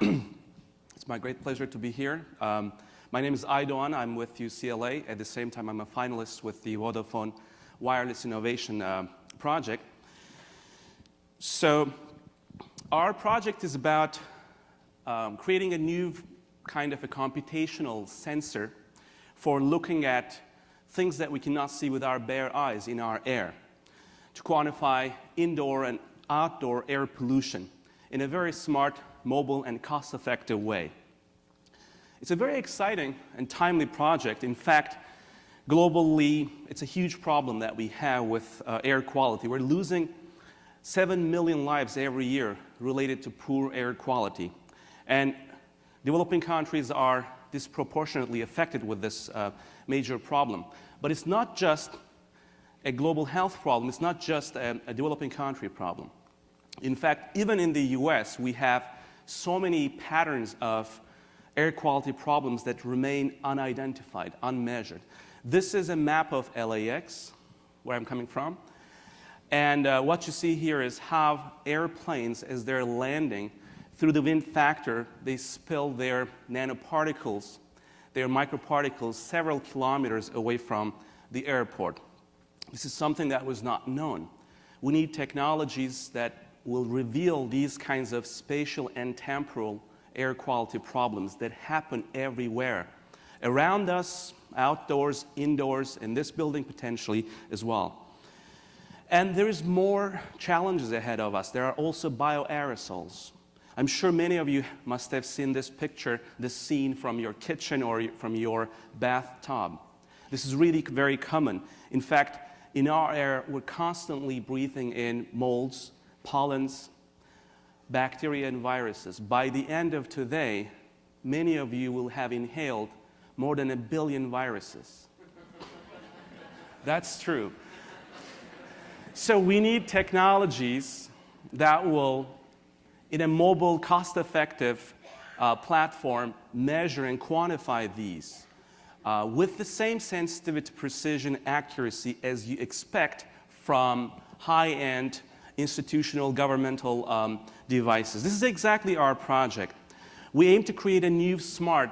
It's my great pleasure to be here. My name is Aydogan. I'm with UCLA. At the same time, I'm a finalist with the Vodafone Wireless Innovation Project. So our project is about creating a new kind of a computational sensor for looking at things that we cannot see with our bare eyes in our air, to quantify indoor and outdoor air pollution in a very smart, mobile, and cost-effective way. It's a very exciting and timely project. In fact, globally, it's a huge problem that we have with air quality. We're losing 7 million lives every year related to poor air quality. And developing countries are disproportionately affected with this major problem. But it's not just a global health problem. It's not just a developing country problem. In fact, even in the US, we have so many patterns of air quality problems that remain unidentified, unmeasured. This is a map of LAX, where I'm coming from. And what you see here is how airplanes, as they're landing, through the wind factor, they spill their nanoparticles, their microparticles, several kilometers away from the airport. This is something that was not known. We need technologies that will reveal these kinds of spatial and temporal air quality problems that happen everywhere, around us, outdoors, indoors, in this building potentially as well. And there's more challenges ahead of us. There are also bioaerosols. I'm sure many of you must have seen this picture, this scene from your kitchen or from your bathtub. This is really very common. In fact, in our air, we're constantly breathing in molds, pollens, bacteria, and viruses. By the end of today, many of you will have inhaled more than 1 billion viruses. That's true. So we need technologies that will, in a mobile, cost-effective platform, measure and quantify these with the same sensitivity, precision, accuracy as you expect from high-end institutional governmental devices. This is exactly our project. We aim to create a new smart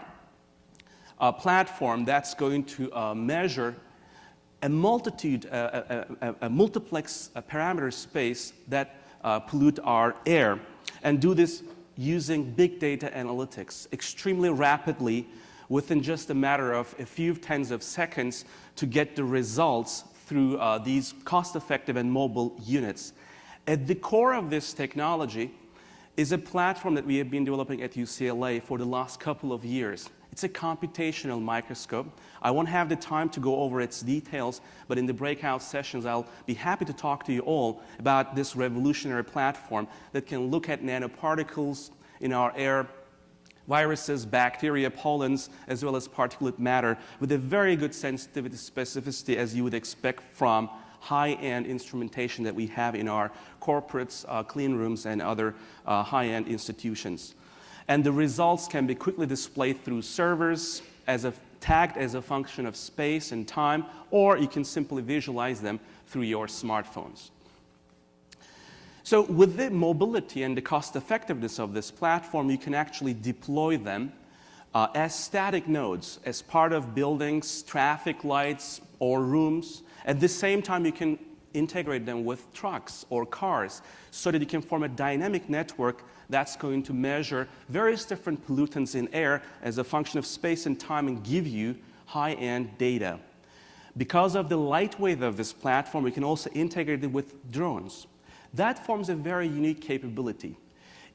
platform that's going to measure a multitude, a multiplex parameter space that pollute our air, and do this using big data analytics extremely rapidly within just a matter of a few tens of seconds to get the results through these cost-effective and mobile units. At the core of this technology is a platform that we have been developing at UCLA for the last couple of years. It's a computational microscope. I won't have the time to go over its details, but in the breakout sessions, I'll be happy to talk to you all about this revolutionary platform that can look at nanoparticles in our air, viruses, bacteria, pollens, as well as particulate matter with a very good sensitivity specificity as you would expect from high-end instrumentation that we have in our corporates, clean rooms, and other high-end institutions. And the results can be quickly displayed through servers tagged as a function of space and time, or you can simply visualize them through your smartphones. So with the mobility and the cost-effectiveness of this platform, you can actually deploy them as static nodes, as part of buildings, traffic lights, or rooms. At the same time, you can integrate them with trucks or cars so that you can form a dynamic network that's going to measure various different pollutants in air as a function of space and time and give you high-end data. Because of the lightweight of this platform, we can also integrate it with drones. That forms a very unique capability.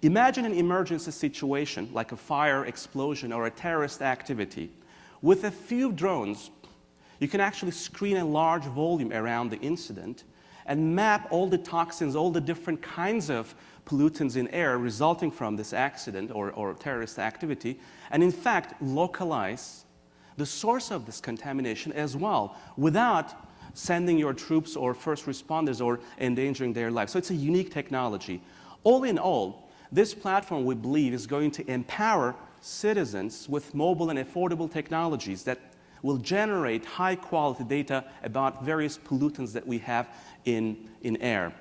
Imagine an emergency situation like a fire, explosion, or a terrorist activity. With a few drones, you can actually screen a large volume around the incident and map all the toxins, all the different kinds of pollutants in air resulting from this accident or terrorist activity, and in fact localize the source of this contamination as well without sending your troops or first responders or endangering their lives. So it's a unique technology. All in all, this platform, we believe, is going to empower citizens with mobile and affordable technologies that will generate high-quality data about various pollutants that we have in air.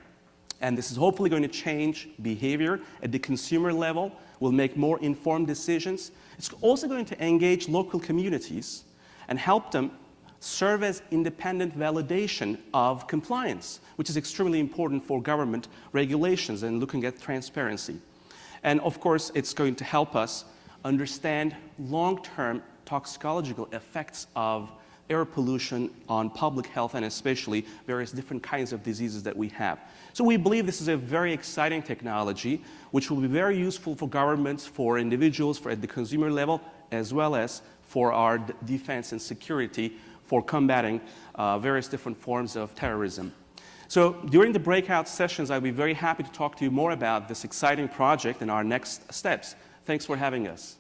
And this is hopefully going to change behavior at the consumer level, will make more informed decisions. It's also going to engage local communities and help them serve as independent validation of compliance, which is extremely important for government regulations and looking at transparency. And of course, it's going to help us understand long-term toxicological effects of air pollution on public health and especially various different kinds of diseases that we have. So we believe this is a very exciting technology which will be very useful for governments, for individuals, at the consumer level, as well as for our defense and security for combating various different forms of terrorism. So during the breakout sessions, I'll be very happy to talk to you more about this exciting project and our next steps. Thanks for having us.